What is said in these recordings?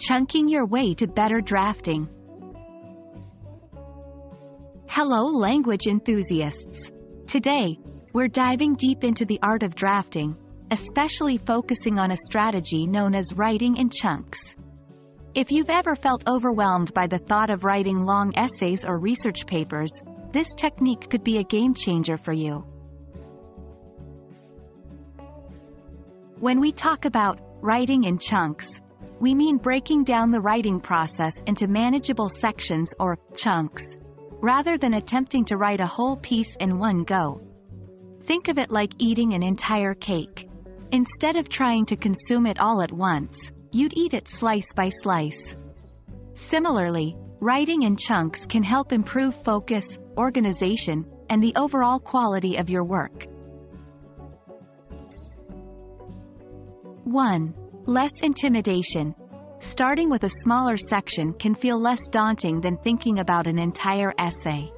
Chunking your way to better drafting. Hello language enthusiasts! Today, we're diving deep into the art of drafting, especially focusing on a strategy known as writing in chunks. If you've ever felt overwhelmed by the thought of writing long essays or research papers, this technique could be a game changer for you. When we talk about writing in chunks, we mean breaking down the writing process into manageable sections or chunks, rather than attempting to write a whole piece in one go. Think of it like eating an entire cake. Instead of trying to consume it all at once, you'd eat it slice by slice. Similarly, writing in chunks can help improve focus, organization, and the overall quality of your work. 1. Less intimidation. Starting with a smaller section can feel less daunting than thinking about an entire essay.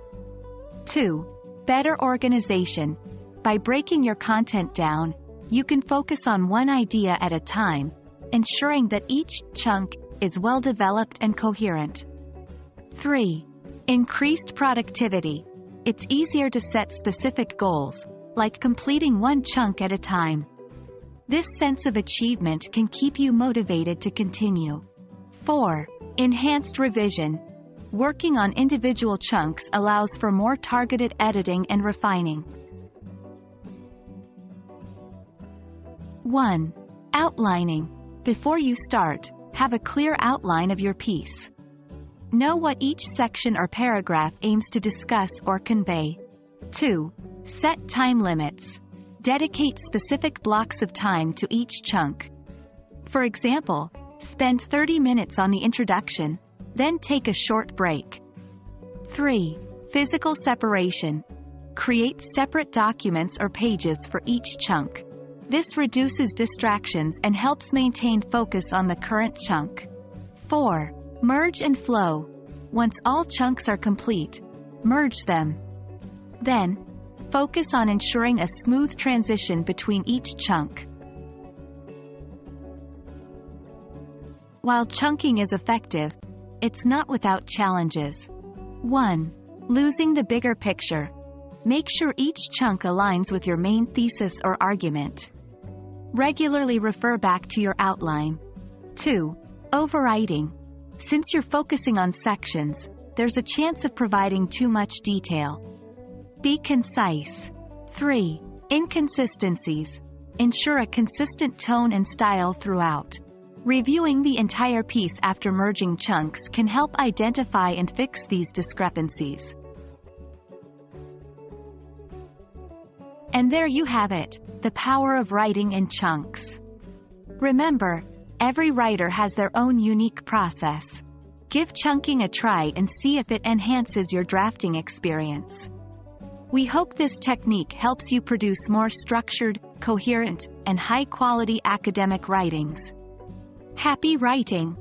2. Better organization. By breaking your content down, you can focus on one idea at a time, ensuring that each chunk is well developed and coherent. 3. Increased productivity. It's easier to set specific goals, like completing one chunk at a time. This sense of achievement can keep you motivated to continue. 4. Enhanced revision. Working on individual chunks allows for more targeted editing and refining. 1. Outlining. Before you start, have a clear outline of your piece. Know what each section or paragraph aims to discuss or convey. 2. Set time limits. Dedicate specific blocks of time to each chunk. For example, spend 30 minutes on the introduction, then take a short break. 3. Physical separation. Create separate documents or pages for each chunk. This reduces distractions and helps maintain focus on the current chunk. 4. Merge and flow. Once all chunks are complete, merge them. Then, focus on ensuring a smooth transition between each chunk. While chunking is effective, it's not without challenges. 1. Losing the bigger picture. Make sure each chunk aligns with your main thesis or argument. Regularly refer back to your outline. 2. Overwriting. Since you're focusing on sections, there's a chance of providing too much detail. Be concise. 3. Inconsistencies. Ensure a consistent tone and style throughout. Reviewing the entire piece after merging chunks can help identify and fix these discrepancies. And there you have it, the power of writing in chunks. Remember, every writer has their own unique process. Give chunking a try and see if it enhances your drafting experience. We hope this technique helps you produce more structured, coherent, and high-quality academic writings. Happy writing!